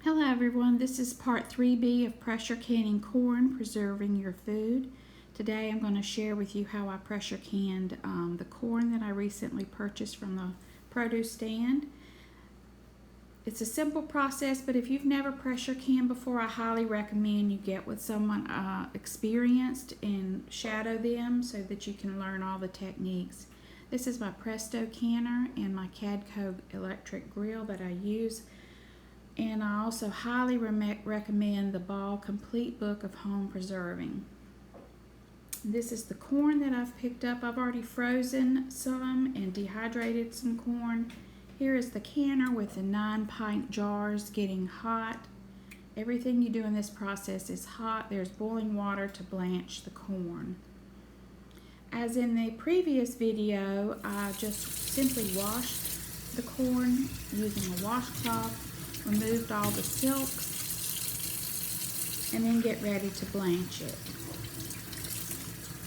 Hello everyone, this is part 3B of pressure canning corn, preserving your food. Today I'm going to share with you how I pressure canned the corn that I recently purchased from the produce stand. It's a simple process, but if you've never pressure canned before, I highly recommend you get with someone experienced and shadow them so that you can learn all the techniques. This is my Presto canner and my Cadco electric grill that I use. And I also highly recommend the Ball Complete Book of Home Preserving. This is the corn that I've picked up. I've already frozen some and dehydrated some corn. Here is the canner with the 9-pint jars getting hot. Everything you do in this process is hot. There's boiling water to blanch the corn. As in the previous video, I just simply washed the corn using a washcloth. Removed all the silks, and then get ready to blanch it.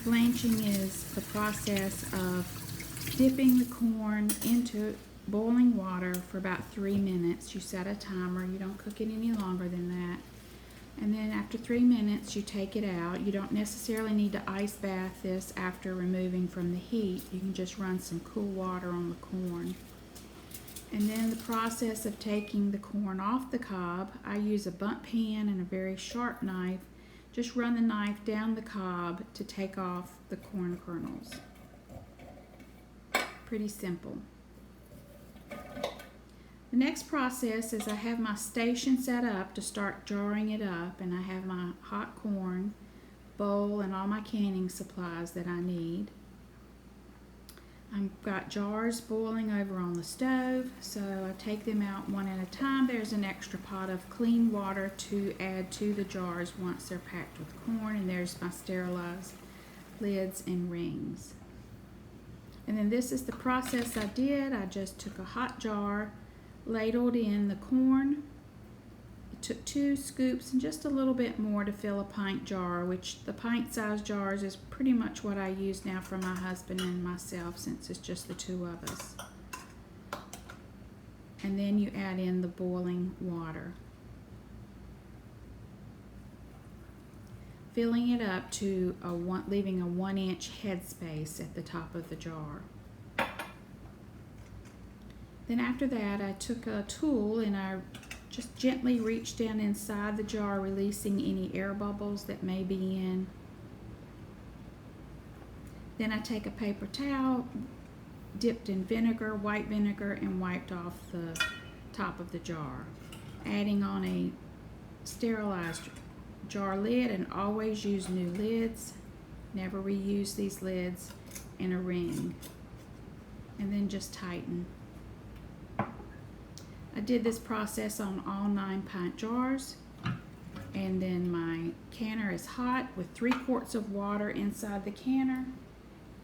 Blanching is the process of dipping the corn into boiling water for about 3 minutes. You set a timer, you don't cook it any longer than that. And then after 3 minutes, you take it out. You don't necessarily need to ice bath this after removing from the heat. You can just run some cool water on the corn. And then the process of taking the corn off the cob, I use a bunt pan and a very sharp knife. Just run the knife down the cob to take off the corn kernels. Pretty simple. The next process is I have my station set up to start jarring it up, and I have my hot corn bowl and all my canning supplies that I need. I've got jars boiling over on the stove, so I take them out one at a time. There's an extra pot of clean water to add to the jars once they're packed with corn, and there's my sterilized lids and rings. And then this is the process I did. I just took a hot jar, ladled in the corn. It took 2 scoops and just a little bit more to fill a pint jar, which the pint-sized jars is pretty much what I use now for my husband and myself, since it's just the 2 of us. And then you add in the boiling water, filling it up to leaving a 1-inch headspace at the top of the jar. Then after that, I took a tool and I just gently reach down inside the jar, releasing any air bubbles that may be in. Then I take a paper towel, dipped in vinegar, white vinegar, and wiped off the top of the jar. Adding on a sterilized jar lid, and always use new lids. Never reuse these lids, and a ring. And then just tighten. I did this process on all 9-pint jars, and then my canner is hot with 3 quarts of water inside the canner,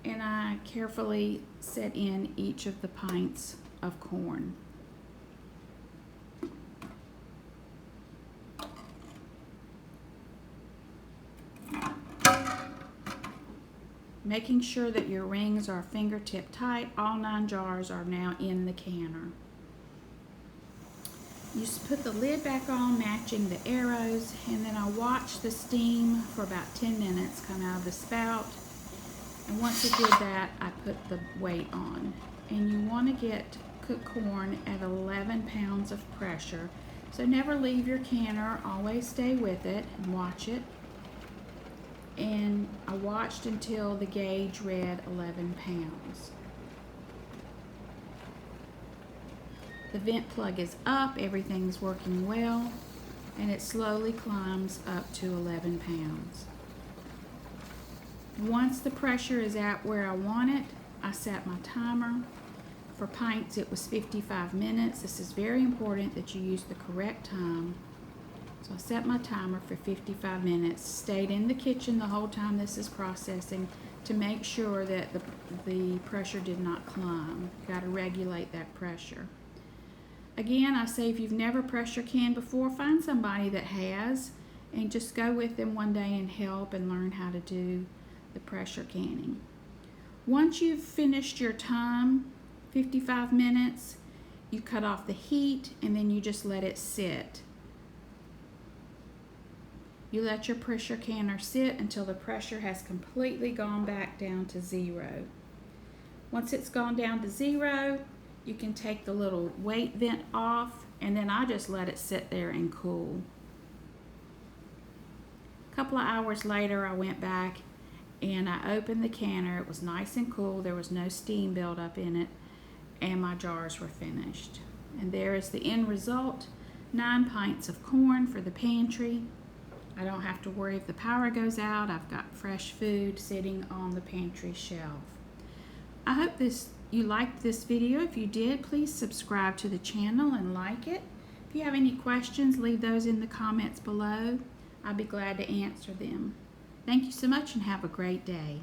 and I carefully set in each of the pints of corn. Making sure that your rings are fingertip tight. All 9 jars are now in the canner. You just put the lid back on, matching the arrows, and then I watch the steam for about 10 minutes come out of the spout. And once it did that, I put the weight on. And you want to get cooked corn at 11 pounds of pressure. So never leave your canner, always stay with it and watch it. And I watched until the gauge read 11 pounds. The vent plug is up, everything's working well, and it slowly climbs up to 11 pounds. Once the pressure is at where I want it, I set my timer. For pints, it was 55 minutes. This is very important that you use the correct time. So I set my timer for 55 minutes, stayed in the kitchen the whole time this is processing to make sure that the pressure did not climb. Got to regulate that pressure. Again, I say if you've never pressure canned before, find somebody that has, and just go with them one day and help and learn how to do the pressure canning. Once you've finished your time, 55 minutes, you cut off the heat and then you just let it sit You let your pressure canner sit until the pressure has completely gone back down to 0. Once it's gone down to 0, you can take the little weight vent off, and then I just let it sit there and cool. A couple of hours later, I went back and I opened the canner. It was nice and cool. There was no steam buildup in it, and my jars were finished. And there is the end result, 9 pints of corn for the pantry. I don't have to worry if the power goes out. I've got fresh food sitting on the pantry shelf. I hope you liked this video. If you did, please subscribe to the channel and like it. If you have any questions, leave those in the comments below. I'll be glad to answer them. Thank you so much and have a great day.